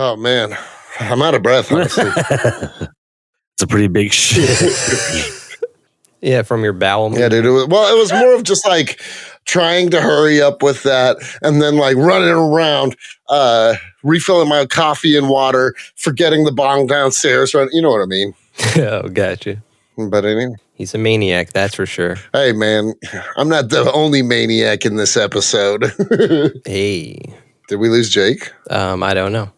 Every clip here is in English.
Oh man, I'm out of breath. Honestly, it's a pretty big shit. Yeah, from your bowel. Yeah, dude. It was more of just like trying to hurry up with that, and then like running around, refilling my coffee and water, forgetting the bong downstairs. Right, you know what I mean? Oh, gotcha. But anyway, he's a maniac, that's for sure. Hey, man, I'm not the only maniac in this episode. Hey, did we lose Jake? I don't know.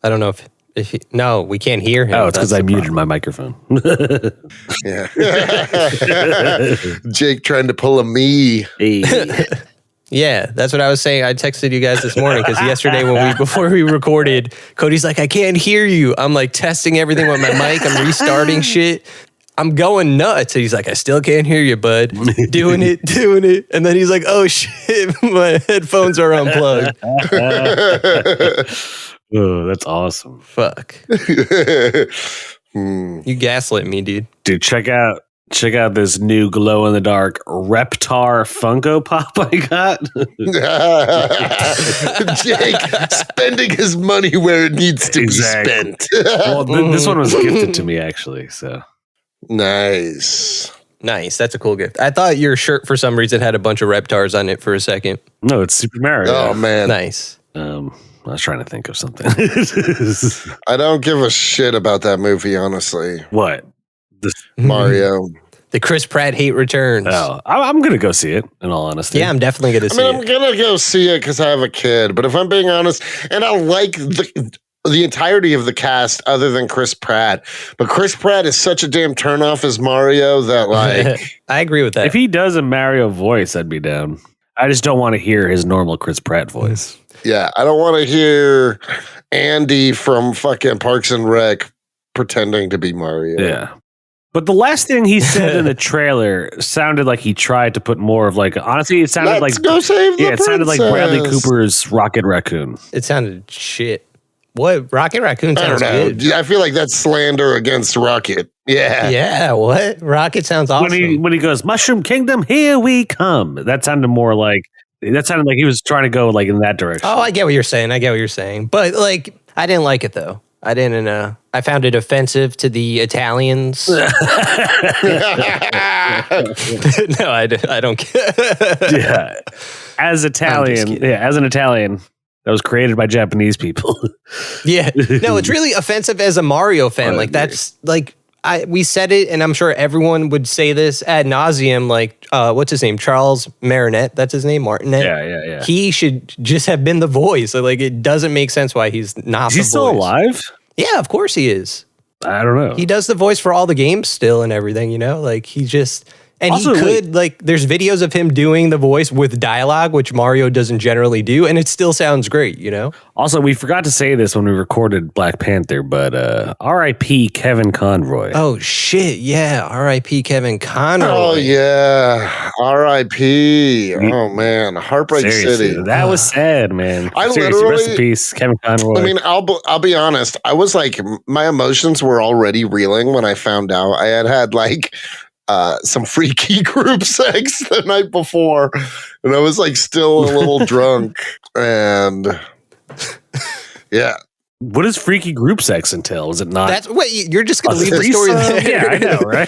I don't know if he, no, we can't hear him. Oh, it's because I muted my microphone. Yeah. Jake trying to pull a me. Hey. Yeah, that's what I was saying. I texted you guys this morning because yesterday before we recorded, Cody's like, I can't hear you. I'm like testing everything with my mic. I'm restarting shit. I'm going nuts. And he's like, I still can't hear you, bud. Doing it. And then he's like, oh shit, my headphones are unplugged. Oh, that's awesome. Fuck. You gaslit me, dude. Dude, check out this new glow in the dark Reptar Funko Pop I got. Jake spending his money where it needs to be spent. Well, this one was gifted to me actually, so nice. That's a cool gift. I thought your shirt for some reason had a bunch of Reptars on it for a second. No, it's Super Mario. Oh man, nice. I was trying to think of something. I don't give a shit about that movie, honestly. What? Mario. The Chris Pratt hate returns. Oh, I'm going to go see it, in all honesty. Yeah, I'm definitely going to see it. I'm going to go see it because I have a kid. But if I'm being honest, and I like the entirety of the cast other than Chris Pratt. But Chris Pratt is such a damn turnoff as Mario that, like... I agree with that. If he does a Mario voice, I'd be down. I just don't want to hear his normal Chris Pratt voice. Yeah, I don't want to hear Andy from fucking Parks and Rec pretending to be Mario. Yeah. But the last thing he said in the trailer sounded like he tried to put more of like, honestly, it sounded Let's go save the it sounded like Bradley Cooper's Rocket Raccoon. It sounded shit. What? Rocket Raccoon sounds good. I feel like that's slander against Rocket. Yeah. Yeah, what? Rocket sounds awesome. When he goes, Mushroom Kingdom, here we come. That sounded more like, he was trying to go like in that direction. Oh, I get what you're saying. But like, I didn't like it though. I didn't. I found it offensive to the Italians. No, I don't care. Yeah, as an Italian that was created by Japanese people. Yeah, no, it's really offensive as a Mario fan. Like that's like we said it, and I'm sure everyone would say this ad nauseum. Like, what's his name? Charles Martinet. That's his name, Martinet. Yeah. He should just have been the voice. So, like, it doesn't make sense why he's not. Is he still alive? Yeah, of course he is. I don't know. He does the voice for all the games still and everything. You know, like he just. And also, he could, like, there's videos of him doing the voice with dialogue, which Mario doesn't generally do, and it still sounds great, you know? Also, we forgot to say this when we recorded Black Panther, but R.I.P. Kevin Conroy. Oh, shit, yeah, R.I.P. Kevin Conroy. Oh, yeah, R.I.P. Oh, man, Heartbreak Seriously, City. That was sad, man. Literally, rest in peace, Kevin Conroy. I mean, I'll be honest, I was like, my emotions were already reeling when I found out I had like, some freaky group sex the night before, and I was like still a little drunk, and yeah. What does freaky group sex entail? Is it not? You're just gonna leave the story there? Yeah, I know, right?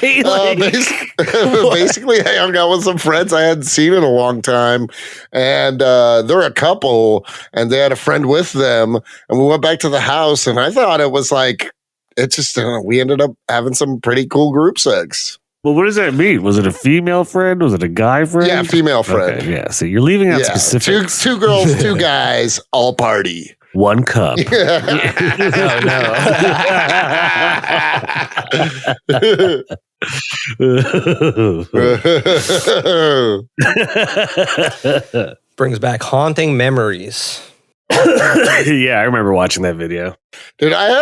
Basically, I hung out with some friends I hadn't seen in a long time, and they're a couple, and they had a friend with them, and we went back to the house, and I thought it was like it just we ended up having some pretty cool group sex. Well, what does that mean? Was it a female friend? Was it a guy friend? Yeah, female friend. Okay, yeah, so you're leaving out specifics. Two girls, two guys, all party. One cup. Brings back haunting memories. Yeah, I remember watching that video. Dude, I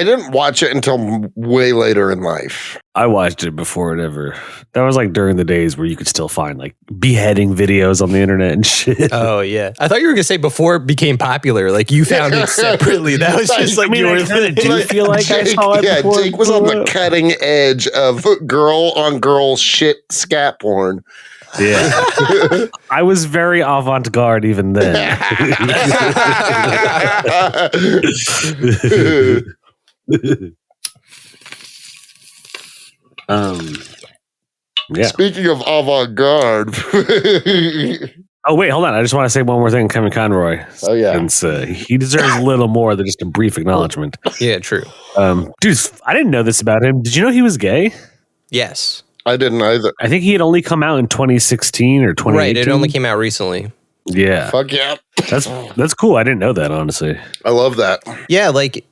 didn't watch it until way later in life. I watched it before it ever. That was like during the days where you could still find like beheading videos on the internet and shit. Oh, yeah. I thought you were going to say before it became popular. Like you found it separately. That was just like your thing. Do you feel like I saw it before? Jake was on the cutting edge of girl on girl shit scat porn. Yeah. I was very avant-garde even then. Yeah. Speaking of avant-garde. Oh, wait, hold on. I just want to say one more thing, Kevin Conroy. Oh, yeah. Since he deserves a little more than just a brief acknowledgement. Yeah, true. Dude, I didn't know this about him. Did you know he was gay? Yes. I didn't either. I think he had only come out in 2016 or 2018. Right, it only came out recently. Yeah. Fuck yeah. That's cool. I didn't know that, honestly. I love that. Yeah, like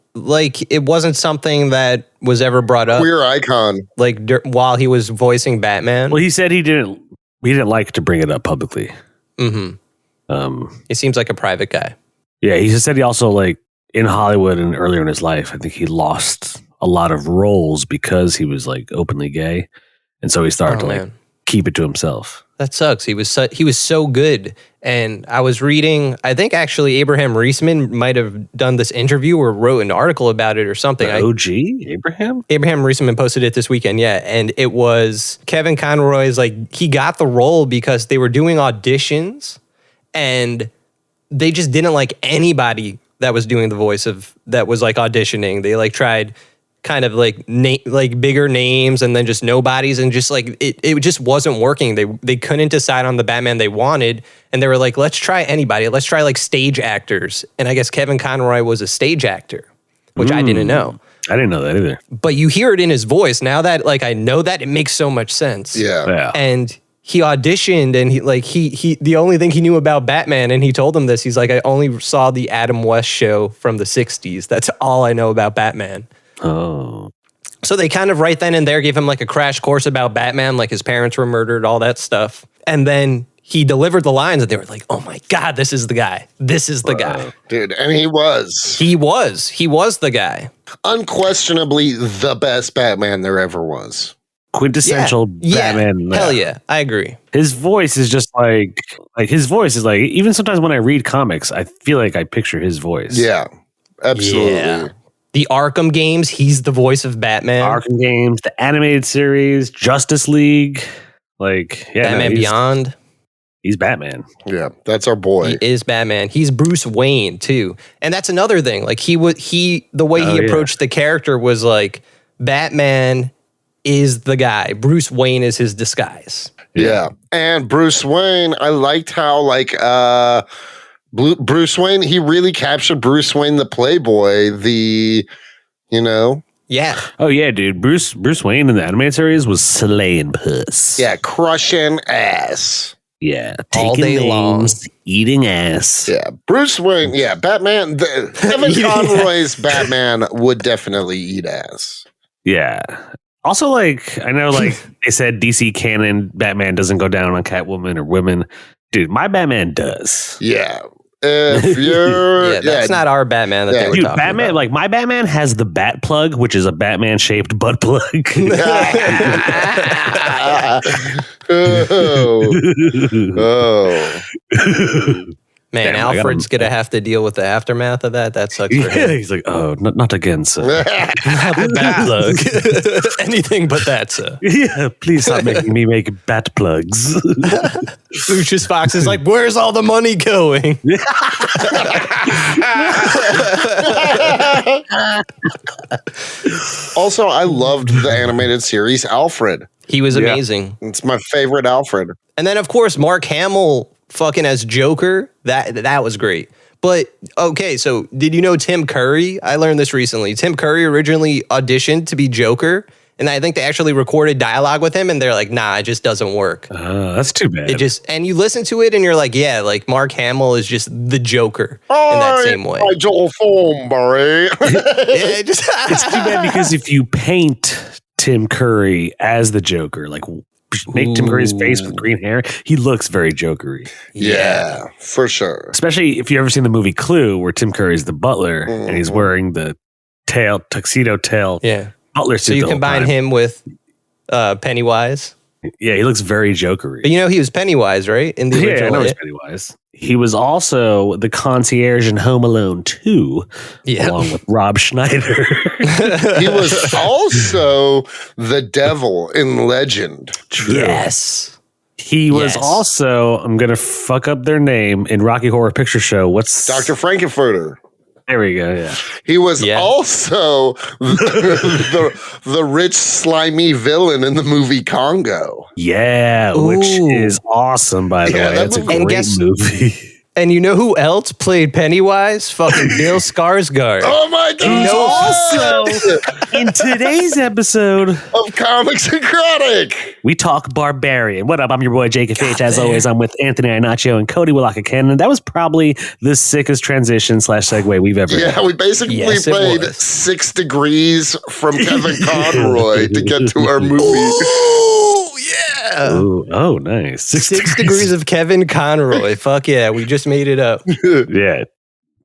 it wasn't something that was ever brought up. Queer icon. Like while he was voicing Batman. Well, he said he didn't like to bring it up publicly. Mm-hmm. He seems like a private guy. Yeah, he said he also, like, in Hollywood and earlier in his life, I think he lost a lot of roles because he was, like, openly gay. And so he started to, like, keep it to himself. That sucks. He was so good. And I was reading, I think actually Abraham Reisman might have done this interview or wrote an article about it or something. The OG? Abraham? Abraham Reisman posted it this weekend, yeah. And it was Kevin Conroy's, like, he got the role because they were doing auditions and they just didn't like anybody that was doing the voice that was, like, auditioning. They, like, tried kind of like bigger names and then just nobodies, and just like it just wasn't working. They couldn't decide on the Batman they wanted, and they were like, let's try anybody. Let's try like stage actors. And I guess Kevin Conroy was a stage actor, which I didn't know. I didn't know that either. But you hear it in his voice now that like I know that, it makes so much sense. Yeah. And he auditioned, and he the only thing he knew about Batman, and he told him this, he's like, I only saw the Adam West show from the 60s. That's all I know about Batman. Oh. So they kind of right then and there gave him like a crash course about Batman, like his parents were murdered, all that stuff. And then he delivered the lines and they were like, oh my God, this is the guy. This is the guy. Dude, and he was. He was the guy. Unquestionably the best Batman there ever was. Quintessential Batman. Hell yeah, I agree. His voice is just like his voice is like, even sometimes when I read comics, I feel like I picture his voice. Yeah, absolutely. Yeah. The Arkham games, he's the voice of Batman. Arkham games, the animated series, Justice League, like Batman Beyond. He's Batman. Yeah, that's our boy. He is Batman. He's Bruce Wayne too, and that's another thing. Like the way he approached the character was like, Batman is the guy. Bruce Wayne is his disguise. Yeah, and Bruce Wayne, I liked how like Bruce Wayne, he really captured Bruce Wayne, the playboy, Yeah. Oh yeah, dude. Bruce Wayne in the animated series was slaying puss. Yeah, crushing ass. Yeah, all taking day long, eating ass. Yeah, Bruce Wayne. Yeah, Batman. Kevin Conroy's Batman would definitely eat ass. Yeah. Also, like, I know, like they said, DC canon Batman doesn't go down on Catwoman or women. Dude, my Batman does. Yeah. If you're, that's not our Batman that they were talking Batman, about. like my Batman has the bat plug, which is a Batman shaped butt plug. oh. Man, Damn, Alfred's gonna have to deal with the aftermath of that. That sucks for him. He's like, oh, not again, sir. Not the bat plug. Anything but that, sir. Yeah, please stop making me make bat plugs. Lucius Fox is like, where's all the money going? Also, I loved the animated series Alfred. He was amazing. It's my favorite Alfred. And then, of course, Mark Hamill fucking as Joker. That was great. But, okay, so did you know Tim Curry? I learned this recently. Tim Curry originally auditioned to be Joker, and I think they actually recorded dialogue with him, and they're like, nah, it just doesn't work. That's too bad. And you listen to it, and you're like, yeah, like Mark Hamill is just the Joker in that same way. Joel Thornberry. It's too bad because if you paint Tim Curry as the Joker, like make Tim Curry's face with green hair, he looks very Jokery. Yeah, for sure. Especially if you've ever seen the movie Clue, where Tim Curry's the butler and he's wearing the tuxedo tail butler suit. So you combine him with Pennywise. Yeah, he looks very Jokery. But you know he was Pennywise, right? In the original. I know he's Pennywise. He was also the concierge in Home Alone 2, along with Rob Schneider. He was also the devil in Legend. Yes. He was also, I'm going to fuck up their name, in Rocky Horror Picture Show. What's Dr. Frankenfurter. There we go, yeah. He was also the rich, slimy villain in the movie Congo. Yeah, which is awesome, by the way. That's a great movie. And you know who else played Pennywise? Fucking Bill Skarsgård. Oh my God! And also, in today's episode of Comics and Chronic, we talk Barbarian. What up? I'm your boy Jacob H. As always, I'm with Anthony Iannaccio and Cody Willaka-Cannon. That was probably the sickest transition / segue we've ever had. Yeah, we basically played 6 degrees from Kevin Conroy to get to our movie. Oh, yeah. Ooh, oh, nice. 6 degrees of Kevin Conroy. Fuck yeah, we just made it up. Yeah.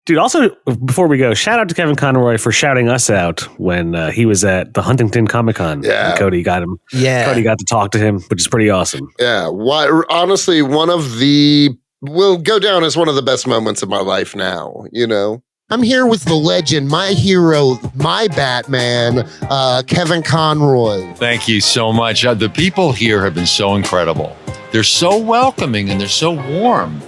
Dude, also, before we go, shout out to Kevin Conroy for shouting us out when he was at the Huntington Comic Con. Yeah. Cody got him. Yeah. Cody got to talk to him, which is pretty awesome. Yeah. Honestly, will go down as one of the best moments of my life now, you know? I'm here with the legend, my hero, my Batman, Kevin Conroy. Thank you so much. The people here have been so incredible. They're so welcoming and they're so warm.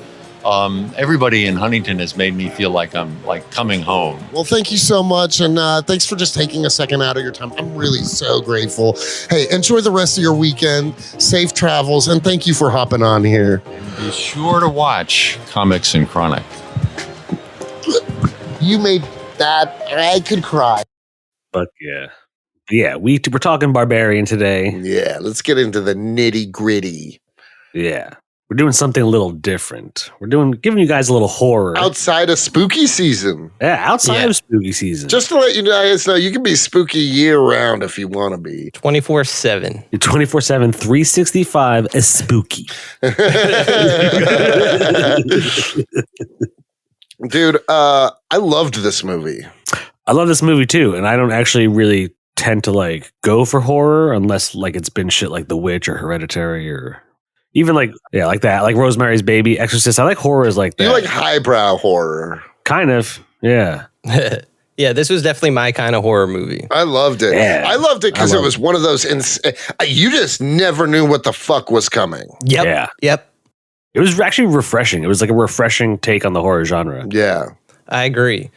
Everybody in Huntington has made me feel like I'm like coming home. Well, thank you so much. And thanks for just taking a second out of your time. I'm really so grateful. Hey, enjoy the rest of your weekend. Safe travels. And thank you for hopping on here. And be sure to watch Comics and Chronic. You made that. I could cry. Fuck yeah. Yeah, we're talking Barbarian today. Yeah, let's get into the nitty gritty. Yeah. We're doing something a little different. Giving you guys a little horror. Outside of spooky season. Yeah, outside of spooky season. Just to let you guys know, you can be spooky year round if you want to be. 24/7. 24/7, 365 is spooky. Dude, I loved this movie. I love this movie too, and I don't actually really tend to like go for horror unless like it's been shit like The Witch or Hereditary or even like that, like Rosemary's Baby, Exorcist. I like horrors like that. You like highbrow horror. Kind of, yeah. Yeah, this was definitely my kind of horror movie. I loved it. Yeah. I loved it because it was one of those, you just never knew what the fuck was coming. Yep. Yeah. Yep. It was actually refreshing. It was like a refreshing take on the horror genre. Yeah. I agree.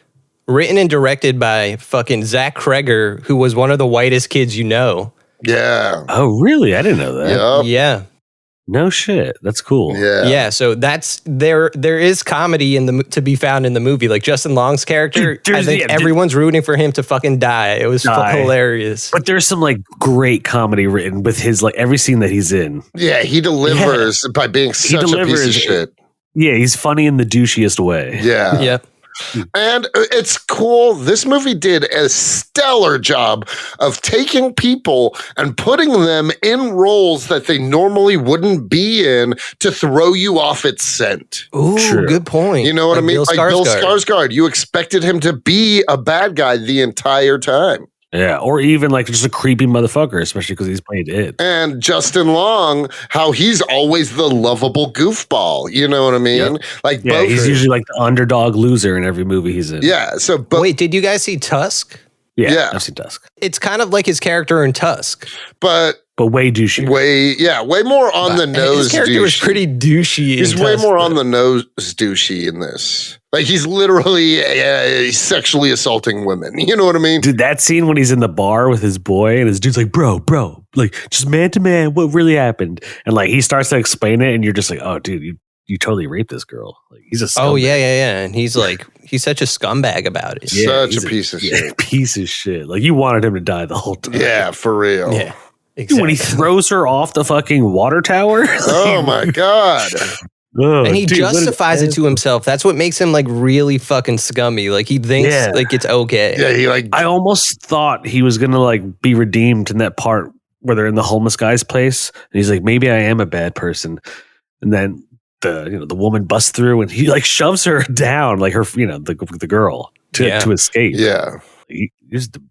Written and directed by fucking Zack Cregger, who was one of the whitest kids you know. Yeah. Oh, really? I didn't know that. Yep. Yeah. No shit. That's cool. Yeah. Yeah, so that's there is comedy to be found in the movie. Like Justin Long's character, I think everyone's rooting for him to fucking die. It was hilarious. But there's some like great comedy written with his like every scene that he's in. Yeah, he delivers by being such a piece of shit. Yeah, he's funny in the douchiest way. Yeah. Yep. And it's cool. This movie did a stellar job of taking people and putting them in roles that they normally wouldn't be in to throw you off its scent. Ooh, good point. You know what I mean? Like Bill Skarsgård. You expected him to be a bad guy the entire time. Yeah, or even like just a creepy motherfucker, especially because he's played it. And Justin Long, how he's always the lovable goofball. You know what I mean? Yep. Like, yeah, both he's usually like the underdog loser in every movie he's in. Yeah. So, wait, did you guys see Tusk? Yeah, I've seen Tusk. It's kind of like his character in Tusk, but way douchey. Way more on the nose. His character was pretty douchey. He's way more on the nose douchey in this. Like he's literally sexually assaulting women. You know what I mean? Dude, that scene when he's in the bar with his boy and his dude's like, bro, like just man to man, what really happened? And like he starts to explain it, and you're just like, oh, dude, you totally raped this girl. Like he's a scumbag. Oh yeah. And he's like, he's such a scumbag about it. Yeah, such a piece of shit. Piece of shit. Like you wanted him to die the whole time. Yeah, for real. Yeah. Exactly. Dude, when he throws her off the fucking water tower. Oh my God. And he justifies it to himself. That's what makes him like really fucking scummy. Like he thinks like it's okay. Yeah, he like. I almost thought he was gonna like be redeemed in that part where they're in the homeless guy's place, and he's like, maybe I am a bad person. And then the woman busts through, and he like shoves her down, like her, the girl to escape. Yeah, he's the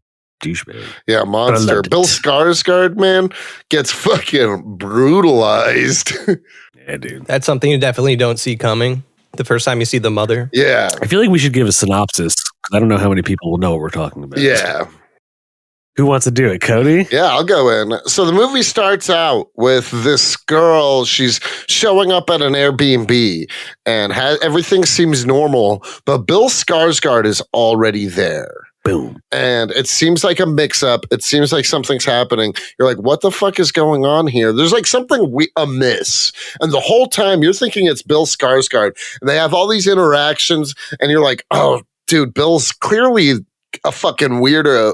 douchebag. Yeah, monster. Bill Skarsgård, man, gets fucking brutalized. Yeah, dude. That's something you definitely don't see coming the first time you see the mother. Yeah. I feel like we should give a synopsis because I don't know how many people will know what we're talking about. Yeah. Who wants to do it? Cody? Yeah, I'll go in. So the movie starts out with this girl. She's showing up at an Airbnb and everything seems normal, but Bill Skarsgård is already there. Boom. And it seems like a mix-up. It seems like something's happening. You're like, what the fuck is going on here? There's like something amiss. And the whole time you're thinking it's Bill Skarsgård. And they have all these interactions and you're like, oh, dude, Bill's clearly a fucking weirdo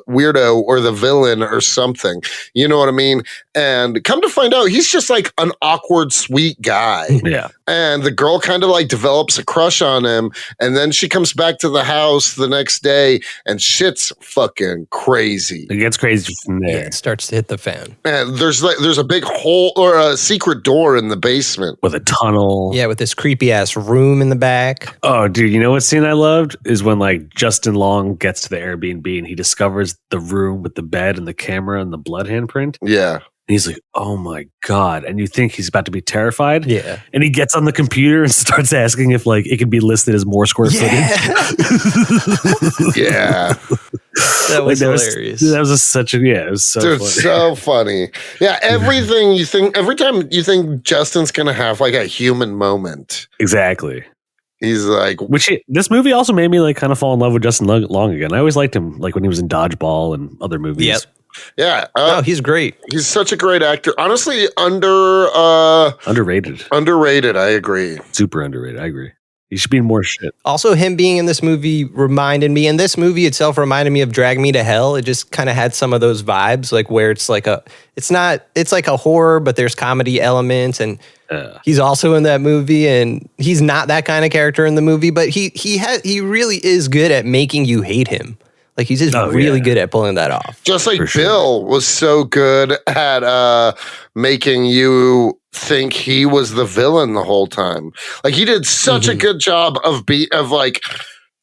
or the villain or something. You know what I mean? And come to find out, he's just like an awkward, sweet guy. Yeah. And the girl kind of like develops a crush on him. And then she comes back to the house the next day and shit's fucking crazy. It gets crazy from there. Yeah, it starts to hit the fan. And there's a big hole or a secret door in the basement. With a tunnel. Yeah, with this creepy ass room in the back. Oh, dude, you know what scene I loved? Is when like Justin Long gets to the Airbnb and he discovers the room with the bed and the camera and the blood handprint. Yeah. And he's like, oh my God. And you think he's about to be terrified. Yeah. And he gets on the computer and starts asking if like it can be listed as more square footage. Yeah. That was Like, hilarious. That was such a, yeah, it was so Dude, funny. so funny. Yeah, everything you think, every time you think Justin's going to have like a human moment, Exactly. he's like, This movie also made me like kind of fall in love with Justin Long again. I always liked him like when he was in Dodgeball and other movies. Yep. yeah, No, he's great. he's such a great actor. Honestly, Underrated. underrated. I agree. Super underrated. I agree. He should be in more shit. Also, him being in this movie reminded me, and this movie itself reminded me of Drag Me to Hell. It just kind of had some of those vibes, like where it's like it's like a horror, but there's comedy elements, and he's also in that movie, and he's not that kind of character in the movie, but he really is good at making you hate him. Like he's just really good at pulling that off. Just like For Bill was so good at making you think he was the villain the whole time. Like he did such a good job of like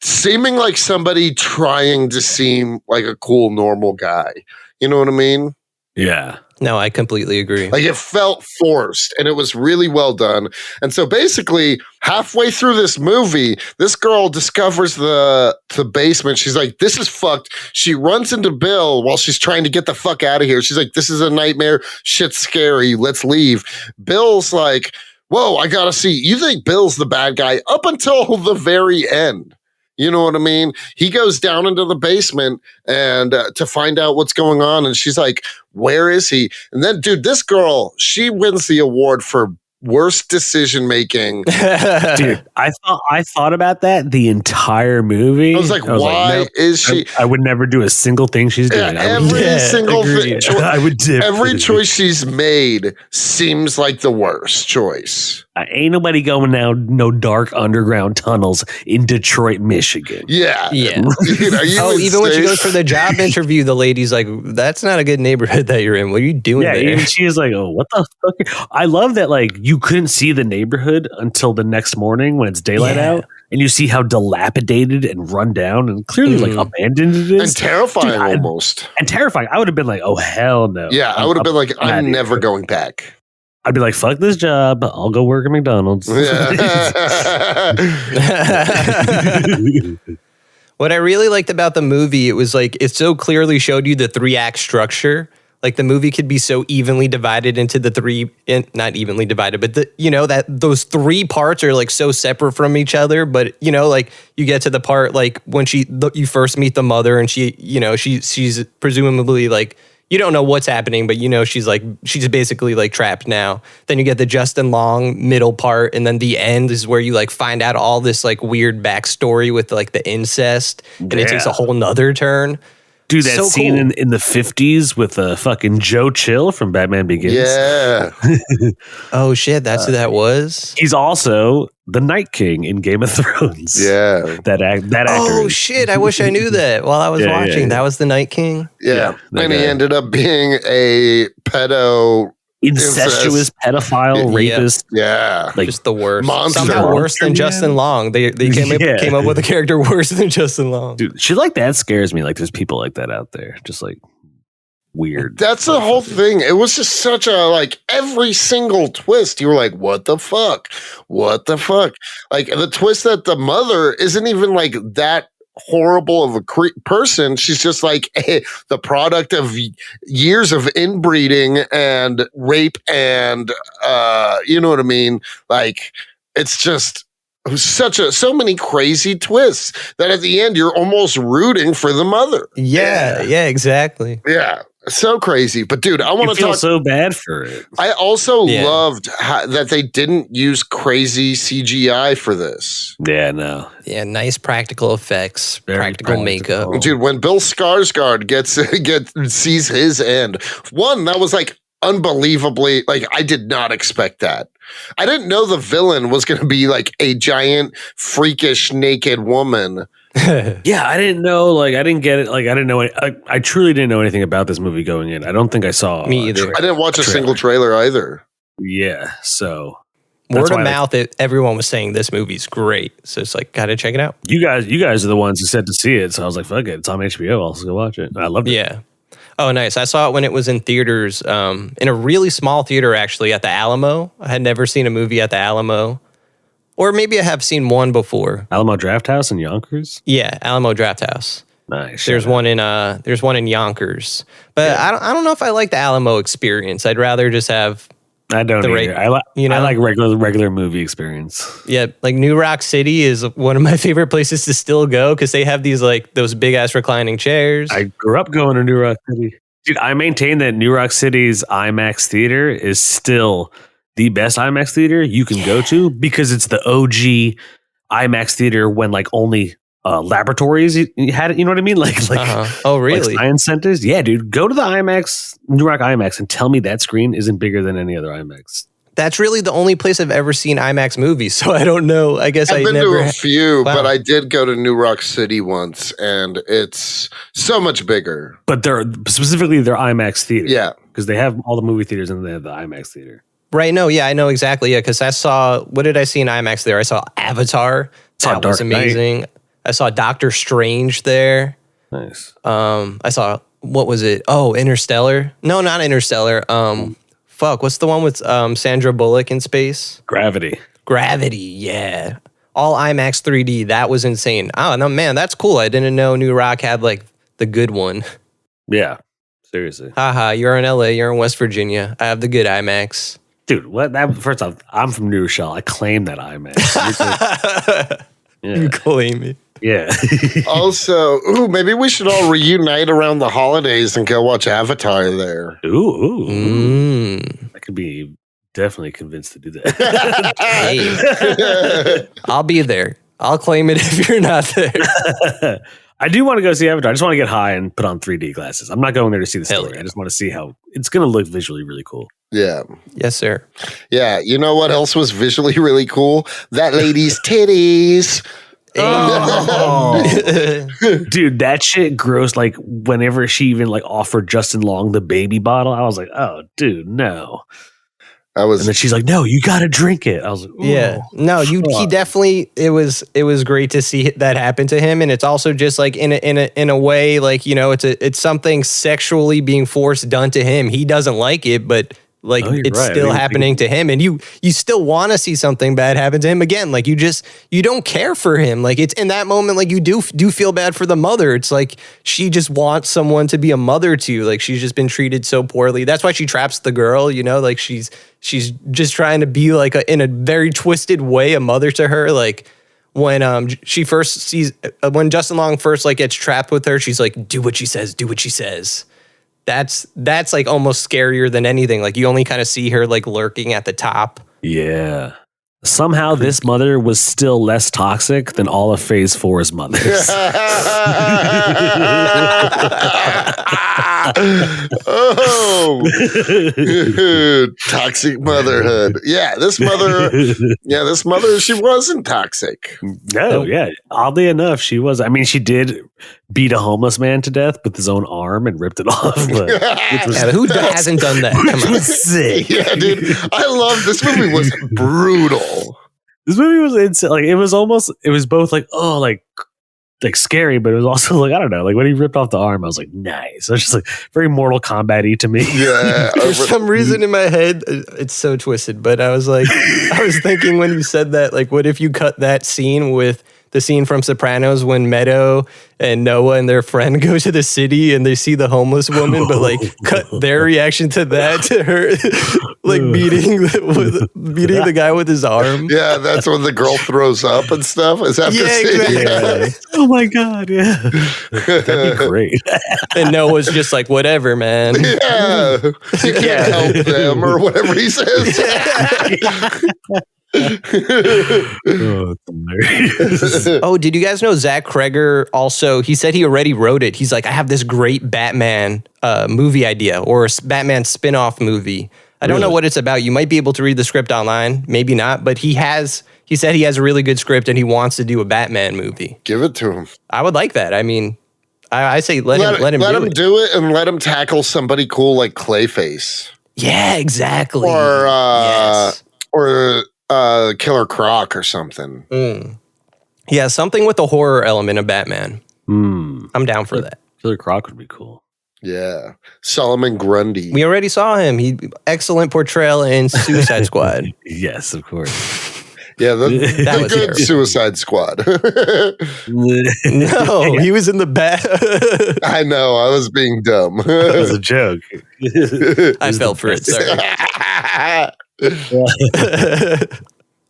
seeming like somebody trying to seem like a cool, normal guy. You know what I mean? Yeah. No, I completely agree. Like it felt forced and it was really well done. And so basically halfway through this movie, this girl discovers the basement. She's like, this is fucked. She runs into Bill while she's trying to get the fuck out of here. She's like, this is a nightmare. Shit's scary. Let's leave. Bill's like, whoa, I gotta see. You think Bill's the bad guy up until the very end. You know what I mean? He goes down into the basement and to find out what's going on. And she's like, where is he? And then, dude, this girl, she wins the award for worst decision making. Dude, I thought about that the entire movie. I was like, why nope, is she? I would never do a single thing she's doing. Every single thing. I would Every choice she's made seems like the worst choice. Ain't nobody going down no dark underground tunnels in Detroit, Michigan. Yeah. Yeah. Dude, are you even when she insane? goes for the job interview, the lady's like, that's not a good neighborhood that you're in. What are you doing Yeah, there? even she is like, oh, what the fuck? I love that, like, you couldn't see the neighborhood until the next morning when it's daylight out, and you see how dilapidated and run down and clearly, like, abandoned it is. And terrifying Dude, almost. And terrifying. I would have been like, oh, hell no. Yeah, I would have been like, I'm I'm outta never here. going back. I'd be like, fuck this job. I'll go work at McDonald's. Yeah. What I really liked about the movie, it was like, it so clearly showed you the 3-act structure. Like the movie could be so evenly divided into the not evenly divided, but that those 3 parts are like so separate from each other. But like you get to the part like when you first meet the mother and she's presumably like, you don't know what's happening, but she's basically like trapped now. Then you get the Justin Long middle part, and then the end is where you like find out all this like weird backstory with like the incest, and it takes a whole nother turn. Dude, that So scene cool. in the 50s with fucking Joe Chill from Batman Begins. Yeah. Oh shit, that's who that was. He's also the Night King in Game of Thrones. Yeah. That actor. Oh is. shit, I wish I knew that while I was Yeah, watching. yeah. That was the Night King. Yeah. that And he guy. ended up being a pedo. Incestuous pedophile, Yeah. rapist. Yeah. Like, Just the worst. Monster. Somehow worse than Man. Justin Long. They came up with a character worse than Justin Long. dude, shit like that scares me. Like, there's people like that out there. Just like weird. That's the whole thing. It was just such a, like, every single twist. You were like, what the fuck? What the fuck? Like, the twist that the mother isn't even, like, that horrible of a person. She's just like the product of years of inbreeding and rape and you know what I mean? Like it's just so many crazy twists that at the end you're almost rooting for the mother. Yeah, exactly. Yeah. So crazy. But dude, I want to talk so bad for it. I also loved that they didn't use crazy CGI for this. Yeah, no. Yeah, nice practical effects, Very practical makeup. Dude, when Bill Skarsgård sees his end, that was like unbelievably, like I did not expect that. I didn't know the villain was going to be like a giant, freakish, naked woman. Yeah, I didn't know. Like, I didn't get it. Like, I didn't know. I truly didn't know anything about this movie going in. I don't think I saw. Me either. I didn't watch a single trailer either. Yeah, so word of mouth. Everyone was saying this movie's great, so it's like gotta check it out. You guys are the ones who said to see it, so I was like, fuck it, it's on HBO. I'll just go watch it. I loved it. Yeah. Oh, nice. I saw it when it was in theaters, in a really small theater actually at the Alamo. I had never seen a movie at the Alamo. Or maybe I have seen one before. Alamo Drafthouse in Yonkers? Yeah, Alamo Drafthouse. Nice. There's one in Yonkers. But I don't know if I like the Alamo experience. I'd rather just have I don't either. I like regular movie experience. Yeah, like New Roc City is one of my favorite places to still go because they have those big ass reclining chairs. I grew up going to New Roc City. Dude, I maintain that New Roc City's IMAX theater is still the best IMAX theater you can go to because it's the OG IMAX theater when like only laboratories had it. You know what I mean? Like oh really? Like science centers. Yeah, dude. Go to the IMAX, New Roc IMAX, and tell me that screen isn't bigger than any other IMAX. That's really the only place I've ever seen IMAX movies, so I don't know. I guess I've been never to a few, but I did go to New Roc City once, and it's so much bigger. But they're specifically their IMAX theater. Yeah, because they have all the movie theaters and they have the IMAX theater. Right. No. Yeah, I know exactly. Yeah, because what did I see in IMAX there? I saw Avatar. That was amazing. I saw Doctor Strange there. Nice. I saw, what was it? Oh, Interstellar. No, not Interstellar. What's the one with Sandra Bullock in space? Gravity. Yeah. All IMAX 3D. That was insane. Oh, no, man, that's cool. I didn't know New Roc had like the good one. Yeah. Seriously. Haha, you're in LA, you're in West Virginia. I have the good IMAX. Dude, what? First off, I'm from New Rochelle. I claim that IMAX. You claim it. Yeah. Also, maybe we should all reunite around the holidays and go watch Avatar there. Ooh. I could be definitely convinced to do that. Hey, I'll be there. I'll claim it if you're not there. I do want to go see Avatar. I just want to get high and put on 3D glasses. I'm not going there to see the story. Yeah. I just want to see how it's going to look visually really cool. Yeah. Yes, sir. Yeah. You know what else was visually really cool? That lady's titties. Oh. Dude, that shit gross. Like whenever she even like offered Justin Long the baby bottle, I was like, oh, dude, no. And then she's like, no, you got to drink it. I was like, yeah, no, he definitely, it was great to see that happen to him. And it's also just like in a way, like, you know, it's something sexually being forced done to him. He doesn't like it, but like it's still happening to him. And you still want to see something bad happen to him again. Like you don't care for him. Like it's in that moment, like you do feel bad for the mother. It's like she just wants someone to be a mother to. Like she's just been treated so poorly. That's why she traps the girl, you know, like she's just trying to be like in a very twisted way a mother to her. Like when she first sees when Justin Long first like gets trapped with her, she's like, do what she says. That's like almost scarier than anything. Like you only kind of see her like lurking at the top. Yeah. Somehow this mother was still less toxic than all of Phase 4's mothers. Oh, toxic motherhood. This mother, she wasn't toxic. No, yeah. Oddly enough, she was. I mean, she did beat a homeless man to death with his own arm and ripped it off. Who hasn't done that? Come on. Sick. Yeah, dude. I love this movie. Was brutal. This movie was insane. Like it was both like, oh, like scary, but it was also like, I don't know, like when he ripped off the arm, I was like, nice. It was just like very Mortal Kombat-y to me. Yeah. For some reason in my head, it's so twisted, but I was like, I was thinking when you said that, like, what if you cut that scene with the scene from Sopranos when Meadow and Noah and their friend go to the city and they see the homeless woman, but like cut their reaction to that to her like beating the guy with his arm. Yeah, that's when the girl throws up and stuff. Is that exactly. Oh my God, yeah. That'd be great. And Noah's just like, whatever, man. Yeah, you can't help them or whatever he says. Oh, did you guys know Zack Cregger also, he said he already wrote it. He's like, I have this great Batman movie idea or a Batman spin-off movie. I don't know what it's about. You might be able to read the script online, maybe not, but he said he has a really good script and he wants to do a Batman movie. Give it to him. I would like that. I mean, I say let him do it and let him tackle somebody cool like Clayface. Yeah, exactly. Or Killer Croc or something. Yeah, something with a horror element of Batman. I'm down for that. Killer Croc would be cool. Yeah. Solomon Grundy. We already saw him. Excellent portrayal in Suicide Squad. Yes, of course. Yeah, the was good terrible. Suicide Squad. No, he was in the back. I know, I was being dumb. That was a joke. I fell for it. Sorry.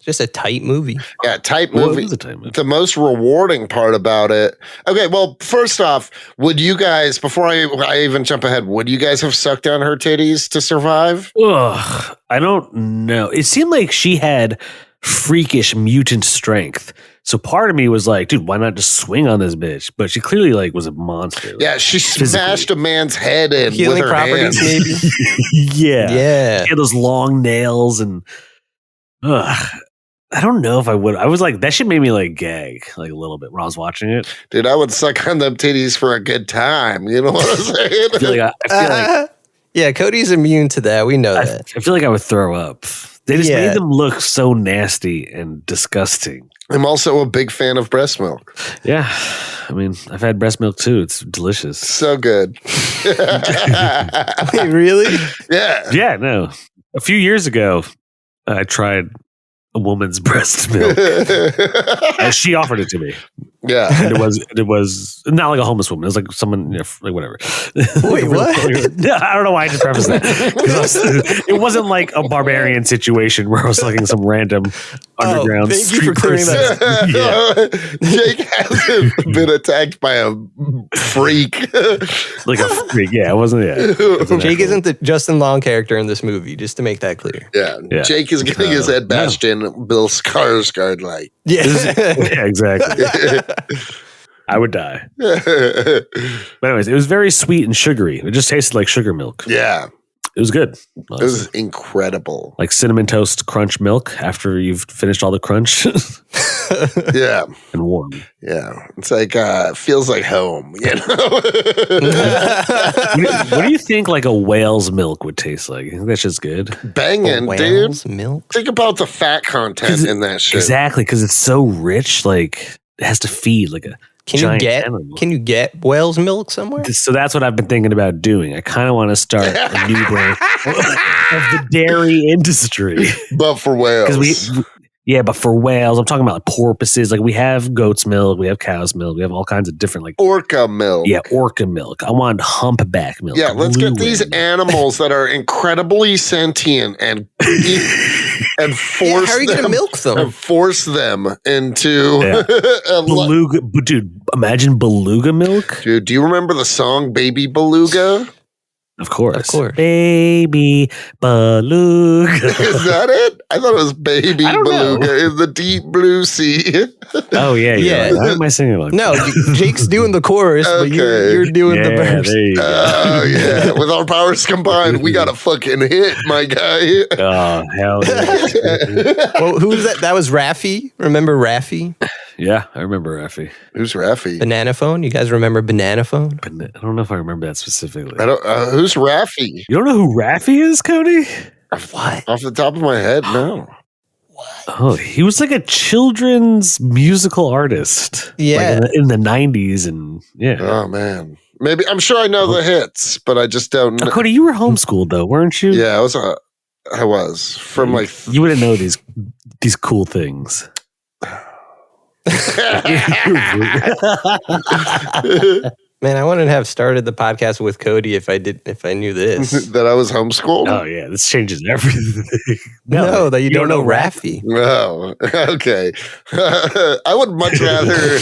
Just a tight movie. Yeah, tight movie. It was a tight movie. The most rewarding part about it. Okay, well, first off, would you guys, before I even jump ahead, would you guys have sucked down her titties to survive? Ugh, I don't know. It seemed like she had freakish mutant strength. So part of me was like, dude, why not just swing on this bitch? But she clearly like was a monster. Yeah, she smashed a man's head in Healing with her properties, hands. maybe. Yeah. She had those long nails and I don't know if I would. I was like, that shit made me like gag like a little bit when I was watching it. Dude, I would suck on them titties for a good time. You know what I'm saying? I feel like yeah, Cody's immune to that. We know that. I feel like I would throw up. They just made them look so nasty and disgusting. I'm also a big fan of breast milk. Yeah. I mean, I've had breast milk too. It's delicious. So good. Wait, really? Yeah. Yeah, no. A few years ago, I tried a woman's breast milk. She offered it to me. Yeah. And it was not like a homeless woman. It was like someone, like whatever. Wait, what? I don't know why I just prefaced that. It wasn't like a Barbarian situation where I was sucking some random underground thank street you for clearing person. that. Jake hasn't been attacked by a freak. Like a freak. Yeah, it wasn't. Yeah. Jake isn't the Justin Long character in this movie, just to make that clear. Yeah. Jake is getting his head bashed in Bill Skarsgård like. Yeah. Yeah, exactly. I would die. But anyways, it was very sweet and sugary. It just tasted like sugar milk. Yeah. It was good. It was incredible. Like cinnamon toast crunch milk after you've finished all the crunch. Yeah. And warm. Yeah. It's like, feels like home, you know? What do you think like a whale's milk would taste like? You think that's just good? Banging, Whale's dude. milk? Think about the fat content in that shit. Exactly, because it's so rich, like it has to feed like a giant animal. Can you get whale's milk somewhere? So that's what I've been thinking about doing. I kind of want to start a new branch of the dairy industry. But for whales. But for whales, I'm talking about like porpoises. Like we have goat's milk, we have cow's milk, we have all kinds of different like orca milk. Yeah, orca milk. I want humpback milk. Yeah, let's get these animals that are incredibly sentient and force how are you them, gonna milk them? And force them into beluga. Dude, imagine beluga milk. Dude, do you remember the song "Baby Beluga"? Of course. Baby beluga. Is that it? I thought it was Baby Beluga in the deep blue sea. Oh, yeah. Right. Why am I singing like No, Jake's doing the chorus, but you're doing the verse. There you go. Oh, yeah. With our powers combined, we got a fucking hit, my guy. Oh, hell yeah. Well, who was that? That was Raffi. Remember Raffi? Yeah, I remember Raffi. Who's Raffi? Banana Phone? You guys remember Banana Phone? I don't know if I remember that specifically. I don't. Who's Raffi? You don't know who Raffi is, Cody? What? Off the top of my head, no. Oh, he was like a children's musical artist. Yeah. Like in the 90s. And yeah. Oh, man. Maybe. I'm sure I know the hits, but I just don't know. Cody, you were homeschooled though, weren't you? Yeah, I was. From like. You wouldn't know these cool things. Man, I wouldn't have started the podcast with Cody if I knew this. That I was homeschooled? Oh yeah, this changes everything. No, that you don't know Raffi. No. Okay. I would much rather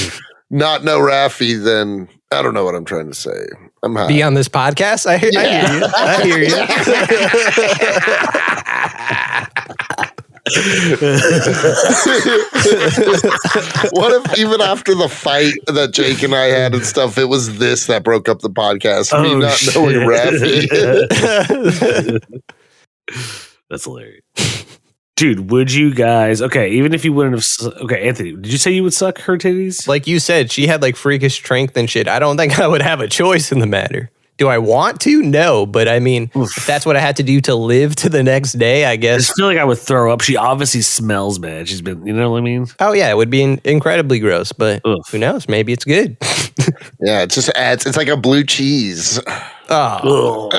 not know Raffi than I don't know what I'm trying to say. I'm high. Be on this podcast? I hear you. I hear you. What if even after the fight that Jake and I had and stuff, it was this that broke up the podcast? Me not knowing Raffi. That's hilarious. Dude, would you guys, okay, even if you wouldn't have, okay, Anthony, did you say you would suck her titties? Like you said, she had like freakish strength and shit. I don't think I would have a choice in the matter. Do I want to? No, but I mean, if that's what I had to do to live to the next day, I I guess. just feel like I would throw up. She obviously smells bad. She's been, you know what I mean? Oh yeah, it would be incredibly gross, but who knows? Maybe it's good. Yeah, it just adds, it's like a blue cheese. Oh,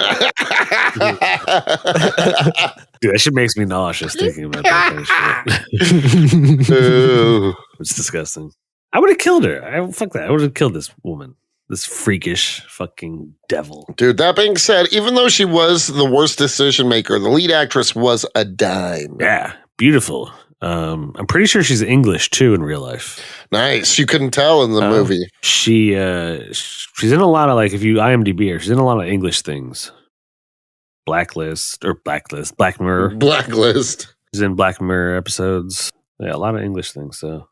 Dude, that shit makes me nauseous thinking about that kind of shit. Ooh. It's disgusting. I would have killed her. Fuck that. I would have killed this woman. This freakish fucking devil. Dude, that being said, even though she was the worst decision maker, the lead actress was a dime. Yeah, beautiful. I'm pretty sure she's English too in real life. Nice. You couldn't tell in the movie. She's in a lot of, like, if you IMDb her, she's in a lot of English things. Black Mirror. Blacklist. She's in Black Mirror episodes. Yeah, a lot of English things. So,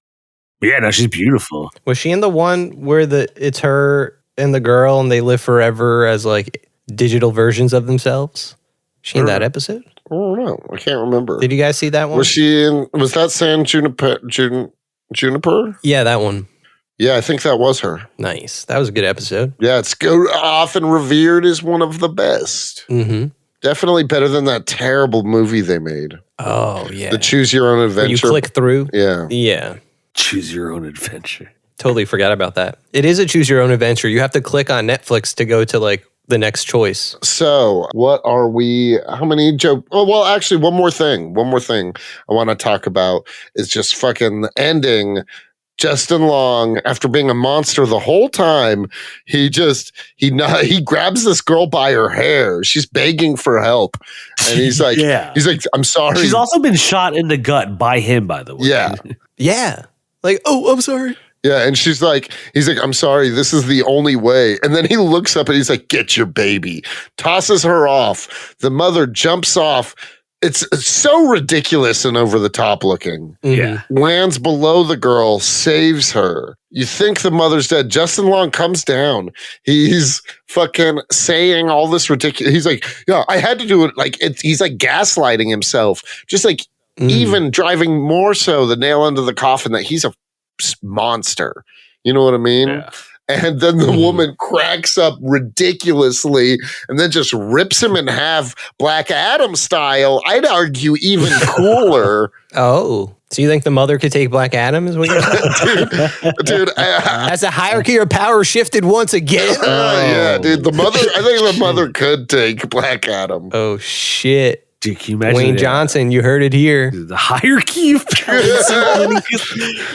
but yeah, no, she's beautiful. was she in the one where it's her and the girl and they live forever as like digital versions of themselves? She in that episode? I don't know. I can't remember. Did you guys see that one? Was she in? Was that San Juniper? Juniper? Yeah, that one. Yeah, I think that was her. Nice. That was a good episode. Yeah, it's often revered as one of the best. Mm-hmm. Definitely better than that terrible movie they made. Oh yeah. The Choose Your Own Adventure. Where you click through. Yeah. Yeah. Choose your own adventure. Totally forgot about that. It is a choose your own adventure. You have to click on Netflix to go to like the next choice. So, what are we? How many joke? Oh, well, actually, one more thing I want to talk about is just fucking the ending. Justin Long, after being a monster the whole time, he grabs this girl by her hair. She's begging for help, and he's like, he's like, I'm sorry. She's also been shot in the gut by him, by the way. Yeah. Yeah. Like, oh, I'm sorry. Yeah, and he's like, I'm sorry, this is the only way. And then he looks up and he's like, get your baby. Tosses her off. The mother jumps off. It's so ridiculous and over the top looking. Yeah. Lands below the girl, saves her. You think the mother's dead. Justin Long comes down. He's fucking saying all this ridiculous. He's like, yeah, I had to do it. Like, he's like gaslighting himself. Just like even driving more so the nail into the coffin that he's a monster. You know what I mean? Yeah. And then the woman cracks up ridiculously and then just rips him in half, Black Adam style. I'd argue even cooler. Oh, so you think the mother could take Black Adam is what you're saying? dude. Has the hierarchy of power shifted once again? Yeah, dude. I think the mother could take Black Adam. Oh, shit. Dude, can you imagine Wayne Johnson, you heard it here. The hierarchy of power.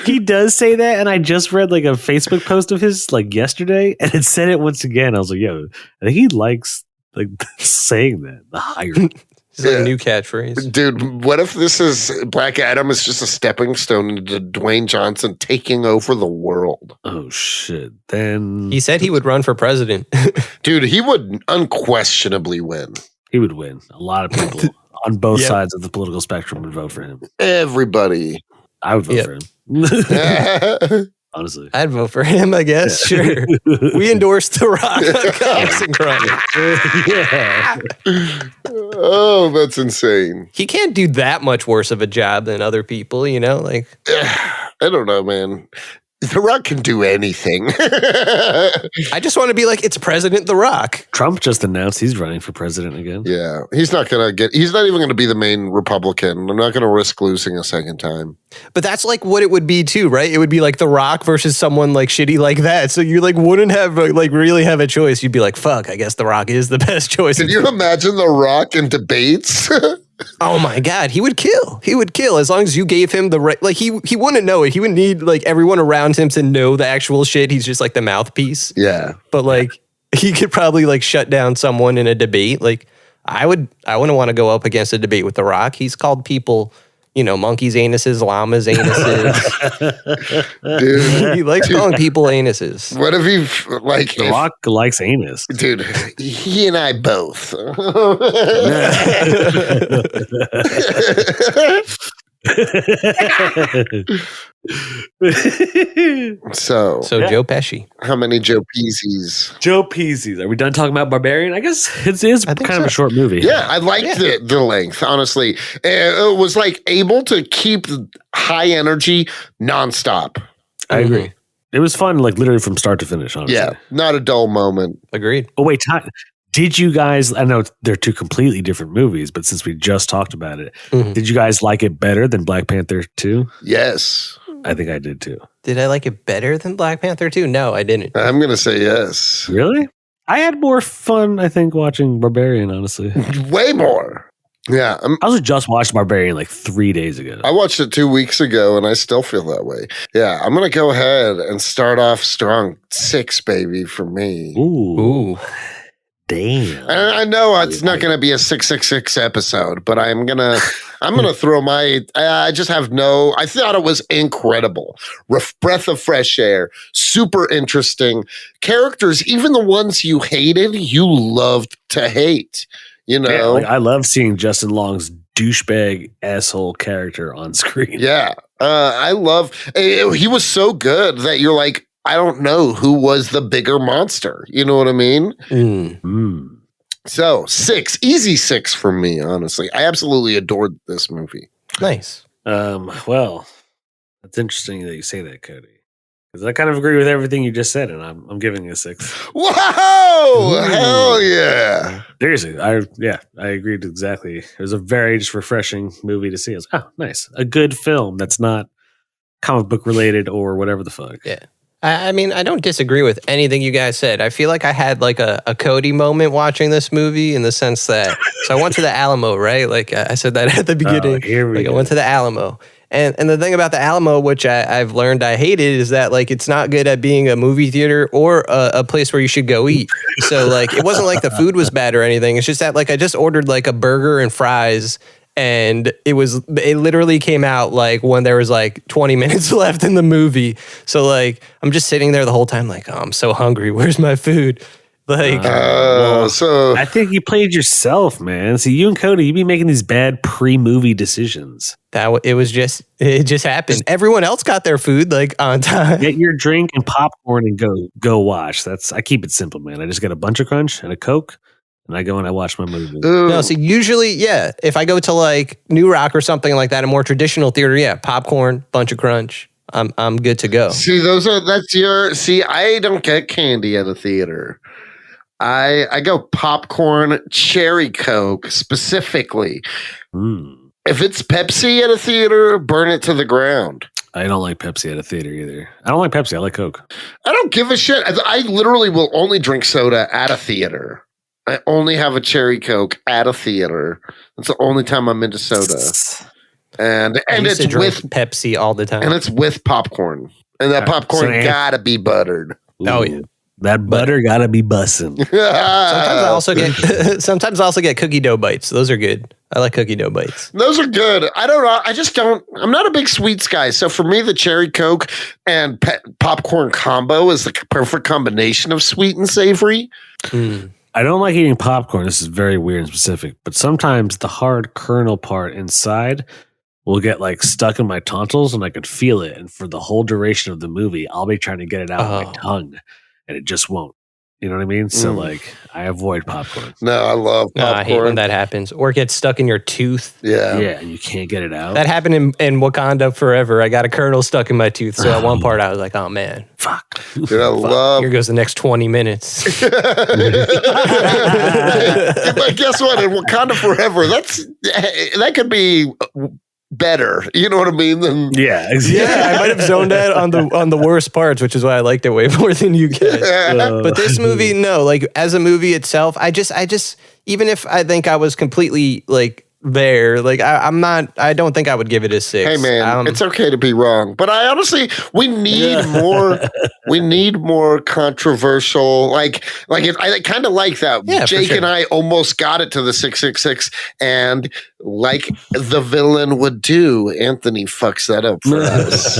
He does say that, and I just read like a Facebook post of his like yesterday, and it said it once again. I was like, yo, I think he likes like saying that, the hierarchy. It's like a new catchphrase. Dude, what if this is Black Adam is just a stepping stone into Dwayne Johnson taking over the world? Oh shit. Then He said he would run for president. Dude, he would unquestionably win. he would win. A lot of people on both sides of the political spectrum would vote for him. Everybody. I would vote for him. Honestly. I'd vote for him, I guess. Sure. We endorsed The Roc on Comics and Crime. Oh, that's insane. He can't do that much worse of a job than other people, you know? Like, I don't know, man. The Roc can do anything. I just want to be like, it's President The Roc. Trump just announced he's running for president again. Yeah, he's not even going to be the main Republican. I'm not going to risk losing a second time. But that's like what it would be too, right? It would be like The Roc versus someone like shitty like that. So you like wouldn't have like really have a choice. You'd be like, fuck, I guess The Roc is the best choice. Can you imagine The Roc in debates? Oh my God, he would kill. He would kill as long as you gave him the right. Like he wouldn't know it. He would need like everyone around him to know the actual shit. He's just like the mouthpiece. Yeah. But like he could probably like shut down someone in a debate. Like I wouldn't want to go up against a debate with The Roc. He's called people, monkeys anuses, llamas anuses. Dude. He likes calling people anuses. What if he The Roc likes anus. Dude, he and I both. So Joe Pesci. how many Joe Peasies? Joe Peasies. Are we done talking about Barbarian? I guess it is kind of a short movie. Yeah, I liked the length, honestly. It was like able to keep high energy nonstop. I agree. It was fun, like literally from start to finish, honestly. Yeah, not a dull moment. Agreed. Oh, wait, did you guys, I know they're two completely different movies, but since we just talked about it, did you guys like it better than Black Panther 2? Yes. I think I did too. Did I like it better than Black Panther 2? No, I didn't. I'm going to say yes. Really? I had more fun, I think, watching Barbarian, honestly. Way more. Yeah. I was just watching Barbarian like 3 days ago. I watched it 2 weeks ago and I still feel that way. Yeah, I'm going to go ahead and start off strong. 6, baby, for me. Ooh. Damn. And I know it's not going to be a 666 episode, but I'm going to throw I just have I thought it was incredible. Breath of fresh air, super interesting. Characters, even the ones you hated, you loved to hate. Yeah, like, I love seeing Justin Long's douchebag asshole character on screen. Yeah. I love he was so good that you're like, I don't know who was the bigger monster. You know what I mean? So 6, easy 6 for me, honestly. I absolutely adored this movie. Nice. Well, it's interesting that you say that, Cody. Because I kind of agree with everything you just said, and I'm giving it a 6. Whoa! Hell yeah! Seriously, I agreed exactly. It was a very just refreshing movie to see. I was nice. A good film that's not comic book related or whatever the fuck. Yeah. I mean, I don't disagree with anything you guys said. I feel like I had like a Cody moment watching this movie in the sense that, so I went to the Alamo, right? Like I said that at the beginning. I went to the Alamo. And the thing about the Alamo, which I've learned I hated, is that like it's not good at being a movie theater or a place where you should go eat. So like it wasn't like the food was bad or anything. It's just that like I just ordered like a burger and fries, and it literally came out like when there was like 20 minutes left in the movie. So like I'm just sitting there the whole time like, oh, I'm so hungry. Where's my food? Like, so I think you played yourself, man. See, you and Cody, you be making these bad pre-movie decisions. It just happened. Everyone else got their food like on time. Get your drink and popcorn and go watch. I keep it simple, man. I just get a bunch of crunch and a Coke, and I go and I watch my movie. No, so usually, yeah, if I go to like New Rock or something like that, a more traditional theater, yeah, popcorn, bunch of crunch. I'm good to go. See, I don't get candy at a theater. I go popcorn, cherry Coke specifically. If it's Pepsi at a theater, burn it to the ground. I don't like Pepsi at a theater either. I don't like Pepsi. I like Coke. I don't give a shit. I literally will only drink soda at a theater. I only have a cherry Coke at a theater. That's the only time I'm into soda. And it's with Pepsi all the time. And it's with popcorn. And that popcorn gotta be buttered. Oh yeah. That butter gotta be bussin'. Sometimes I also get cookie dough bites. Those are good. I like cookie dough bites. Those are good. I don't know. I'm not a big sweets guy. So for me, the cherry Coke and popcorn combo is the perfect combination of sweet and savory. I don't like eating popcorn. This is very weird and specific, but sometimes the hard kernel part inside will get like stuck in my tonsils and I could feel it. And for the whole duration of the movie, I'll be trying to get it out of my tongue and it just won't. You know what I mean? So like I avoid popcorn. No, I love popcorn. I hate when that happens. Or it gets stuck in your tooth. Yeah. Yeah, and you can't get it out. That happened in Wakanda Forever. I got a kernel stuck in my tooth. So at one part I was like, oh man. Fuck. Dude, I love. Here goes the next 20 minutes. But guess what? In Wakanda Forever, that could be better. You know what I mean? Yeah, exactly. Yeah, I might have zoned out on the worst parts, which is why I liked it way more than you guys. But this movie, no, like as a movie itself, I just even if I think I was completely like there. Like I don't think I would give it a 6. Hey man, it's okay to be wrong, but I honestly, we need more controversial. I kind of like that. Yeah, Jake and I almost got it to the 666, and like the villain would do, Anthony fucks that up for us.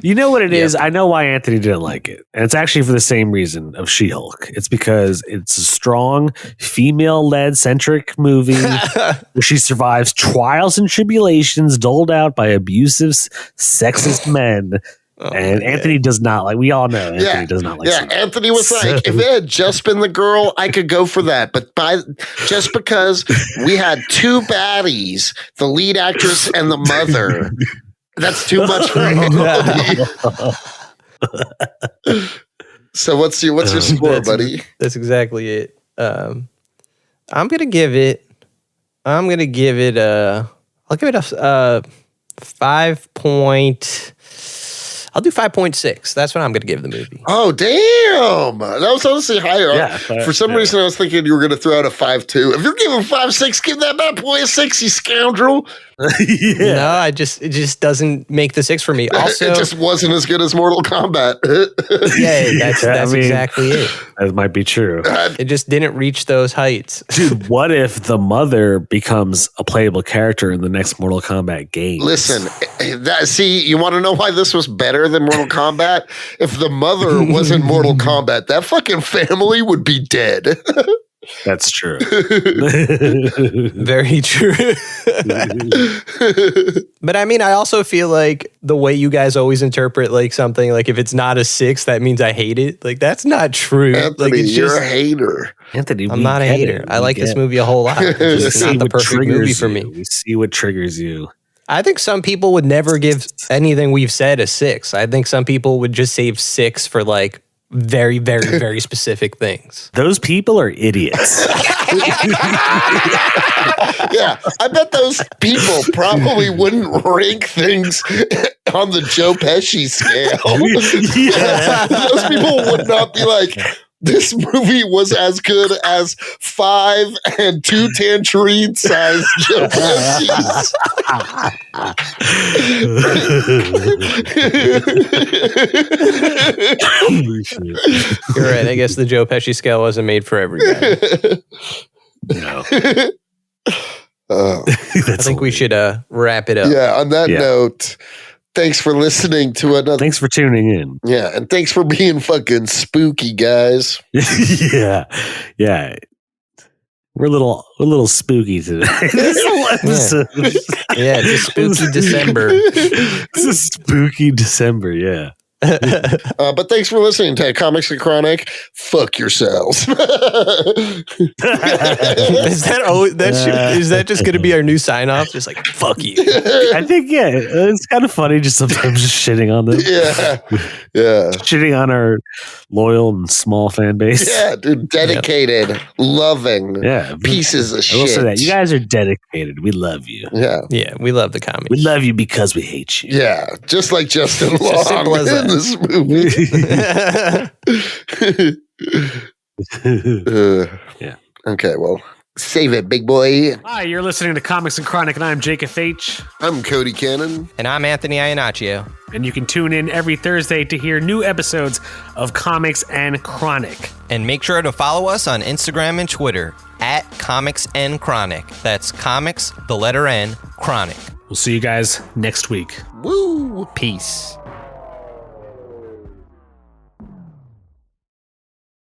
You know what it is? I know why Anthony didn't like it. And it's actually for the same reason of She-Hulk. It's because it's a strong, female-led centric movie where she survives trials and tribulations doled out by abusive, sexist men. And Anthony does not like, we all know Anthony does not like She-Hulk. Anthony was like, if it had just been the girl, I could go for that. But just because we had two baddies, the lead actress and the mother, that's too much for Anthony. So what's your score, buddy? That's exactly it. I'm gonna give it I'll give it a 5 point. I'll do 5.6. That's what I'm going to give the movie. Oh, damn. That was honestly higher. Yeah, for some reason, I was thinking you were going to throw out a 5.2. If you're giving 5.6, give that bad boy a 6, you scoundrel. No, it just doesn't make the 6 for me. Also, it just wasn't as good as Mortal Kombat. That's exactly it. That might be true. It just didn't reach those heights. Dude, what if the mother becomes a playable character in the next Mortal Kombat game? Listen, you want to know why this was better than Mortal Kombat? If the mother was in Mortal Kombat, that fucking family would be dead. That's true. Very true. But I mean, I also feel like the way you guys always interpret like something, like if it's not a 6, that means I hate it. Like that's not true. Anthony, like, you're a hater. Anthony, I'm not a hater. I like this movie a whole lot. It's just not the perfect movie for me. We see what triggers you. I think some people would never give anything we've said a 6. I think some people would just save 6 for like very, very, very specific things. Those people are idiots. Yeah, I bet those people probably wouldn't rank things on the Joe Pesci scale. Yeah. Those people would not be like, this movie was as good as 5 and 2 tangerine-sized Joe Pesci's. You're right. I guess the Joe Pesci scale wasn't made for everybody. No. I think we should wrap it up. Yeah, on that note, thanks for listening to another. Thanks for tuning in. Yeah, and thanks for being fucking spooky, guys. Yeah. We're a little spooky today. This whole episode. Yeah, it's a spooky December. It's a spooky December, yeah. But thanks for listening to Comics and Chronic. Fuck yourselves. Is that just going to be our new sign off? Just like fuck you. I think it's kind of funny just sometimes just shitting on them. Yeah. Shitting on our loyal and small fan base. Yeah, dude, dedicated, loving, pieces of shit. I will say that you guys are dedicated. We love you. Yeah, we love the comics. We love you because we hate you. Yeah, just like Justin Long simple as in this movie. Yeah. Okay, well, save it, big boy. Hi, you're listening to Comics and Chronic, and I'm Jacob H. I'm Cody Cannon. And I'm Anthony Iannaccio. And you can tune in every Thursday to hear new episodes of Comics and Chronic. And make sure to follow us on Instagram and Twitter at Comics and Chronic. That's Comics, the letter N, Chronic. We'll see you guys next week. Woo! Peace.